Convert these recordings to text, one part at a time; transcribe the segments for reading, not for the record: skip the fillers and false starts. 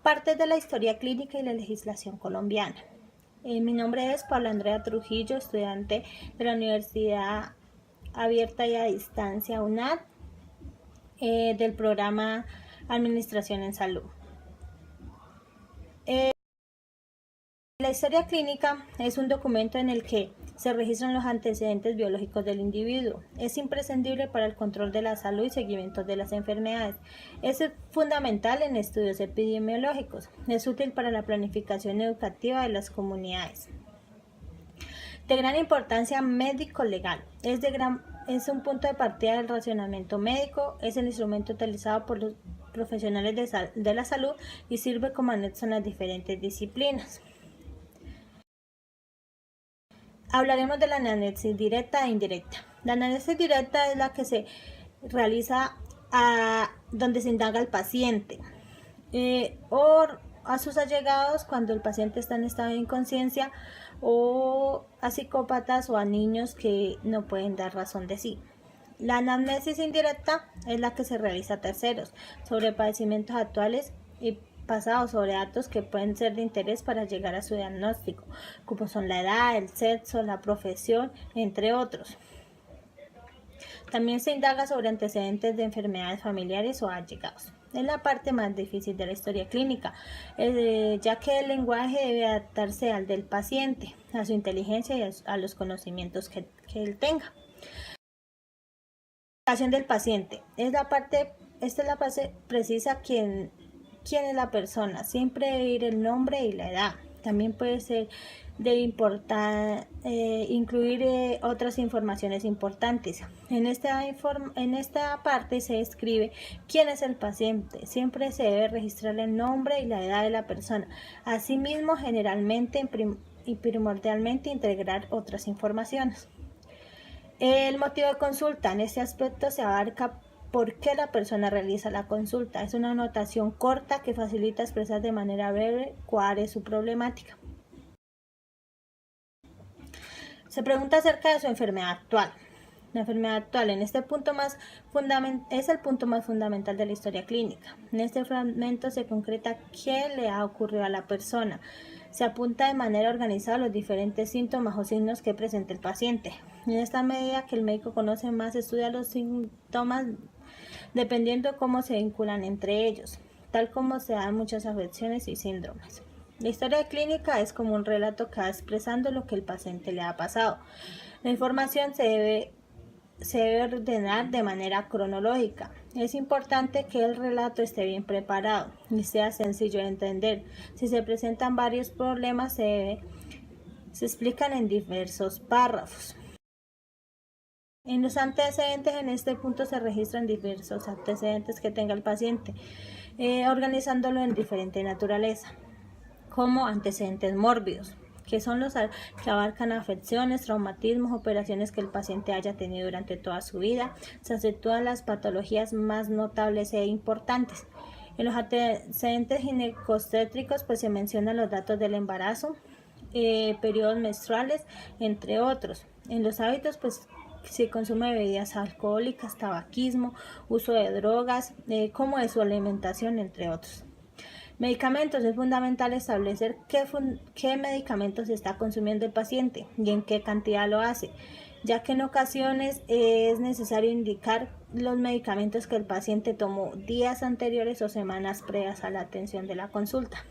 Partes de la historia clínica y la legislación colombiana. Mi nombre es Paula Andrea Trujillo, estudiante de la Universidad Abierta y a Distancia UNAD, del programa Administración en Salud. La historia clínica es un documento en el que se registran los antecedentes biológicos del individuo. Es imprescindible para el control de la salud y seguimiento de las enfermedades. Es fundamental en estudios epidemiológicos. Es útil para la planificación educativa de las comunidades. De gran importancia médico-legal. Es un punto de partida del racionamiento médico. Es el instrumento utilizado por los profesionales de la salud y sirve como anexo en las diferentes disciplinas. Hablaremos de la anamnesis directa e indirecta. La anamnesis directa es la que se realiza donde se indaga al paciente o a sus allegados cuando el paciente está en estado de inconsciencia, o a psicópatas o a niños que no pueden dar razón de sí. La anamnesis indirecta es la que se realiza a terceros sobre padecimientos actuales y pasados, sobre datos que pueden ser de interés para llegar a su diagnóstico, como son la edad, el sexo, la profesión, entre otros. También se indaga sobre antecedentes de enfermedades familiares o allegados. Es la parte más difícil de la historia clínica, ya que el lenguaje debe adaptarse al del paciente, a su inteligencia y a los conocimientos que él tenga. La identificación del paciente. Esta es la fase precisa quién es la persona. Siempre debe ir el nombre y la edad. También puede ser de incluir otras informaciones importantes. En esta parte se describe quién es el paciente. Siempre se debe registrar el nombre y la edad de la persona. Asimismo, generalmente y primordialmente integrar otras informaciones. El motivo de consulta. En este aspecto se abarca por qué la persona realiza la consulta. Es una anotación corta que facilita expresar de manera breve cuál es su problemática. Se pregunta acerca de su enfermedad actual. La enfermedad actual es el punto más fundamental de la historia clínica. En este fragmento se concreta qué le ha ocurrido a la persona. Se apunta de manera organizada los diferentes síntomas o signos que presenta el paciente. En esta medida que el médico conoce más, estudia los síntomas dependiendo de cómo se vinculan entre ellos, tal como se dan muchas afecciones y síndromes. La historia clínica es como un relato que va expresando lo que el paciente le ha pasado. La información se debe ordenar de manera cronológica. Es importante que el relato esté bien preparado y sea sencillo de entender. Si se presentan varios problemas, se explican en diversos párrafos. En los antecedentes, en este punto se registran diversos antecedentes que tenga el paciente, organizándolo en diferente naturaleza, como antecedentes mórbidos, que son los que abarcan afecciones, traumatismos, operaciones que el paciente haya tenido durante toda su vida. Se acentuan las patologías más notables e importantes. En los antecedentes ginecostétricos pues se mencionan los datos del embarazo, periodos menstruales, entre otros. En los hábitos pues se consume bebidas alcohólicas, tabaquismo, uso de drogas, como de su alimentación, entre otros. Medicamentos. Es fundamental establecer qué medicamentos está consumiendo el paciente y en qué cantidad lo hace, ya que en ocasiones es necesario indicar los medicamentos que el paciente tomó días anteriores o semanas previas a la atención de la consulta.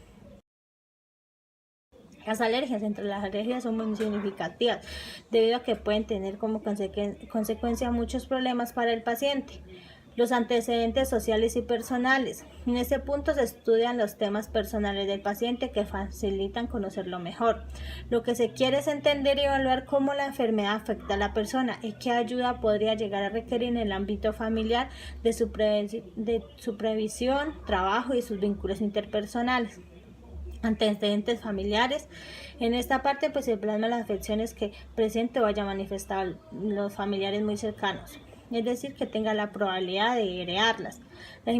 Las alergias. Entre las alergias son muy significativas, debido a que pueden tener como consecuencia muchos problemas para el paciente. Los antecedentes sociales y personales. En este punto se estudian los temas personales del paciente que facilitan conocerlo mejor. Lo que se quiere es entender y evaluar cómo la enfermedad afecta a la persona y qué ayuda podría llegar a requerir en el ámbito familiar de su previsión, trabajo y sus vínculos interpersonales. Antecedentes familiares. En esta parte pues se plasman las afecciones que presente o haya manifestado los familiares muy cercanos, es decir, que tenga la probabilidad de heredarlas. Las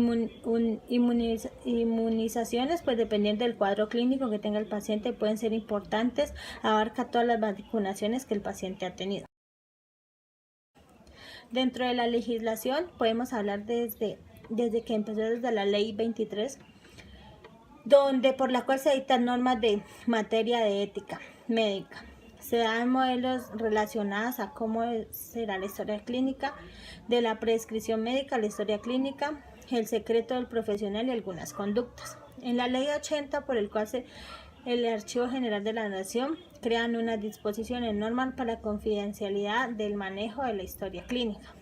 inmunizaciones, pues dependiendo del cuadro clínico que tenga el paciente, pueden ser importantes, abarca todas las vacunaciones que el paciente ha tenido. Dentro de la legislación podemos hablar desde que empezó desde la ley 23 por la cual se dictan normas de materia de ética médica. Se dan modelos relacionados a cómo será la historia clínica, de la prescripción médica a la historia clínica, el secreto del profesional y algunas conductas. En la Ley 80, por el cual el Archivo General de la Nación crean unas disposiciones normas para la confidencialidad del manejo de la historia clínica.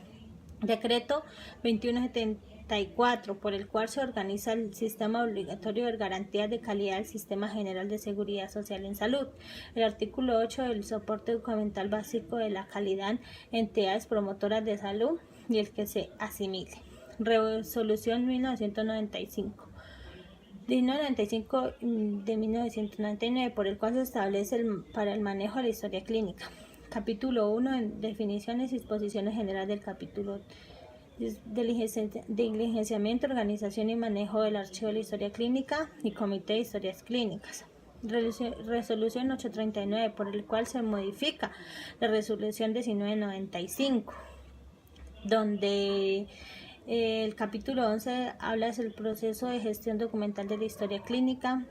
Decreto 2174, por el cual se organiza el sistema obligatorio de garantías de calidad del Sistema General de Seguridad Social en Salud. El artículo 8 del soporte documental básico de la calidad, entidades promotoras de salud y el que se asimile. Resolución 1995. Digno 95 de 1999, por el cual se establece para el manejo de la historia clínica. Capítulo 1, en definiciones y disposiciones generales del capítulo de diligenciamiento, organización y manejo del archivo de la historia clínica y comité de historias clínicas. Resolución 839, por el cual se modifica la resolución 1995, donde el capítulo 11 habla del proceso de gestión documental de la historia clínica,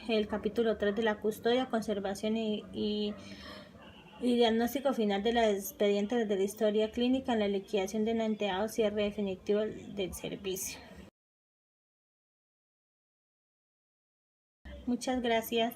el capítulo 3 de la custodia, conservación y diagnóstico final de los expedientes de la historia clínica en la liquidación de una cierre definitivo del servicio. Muchas gracias.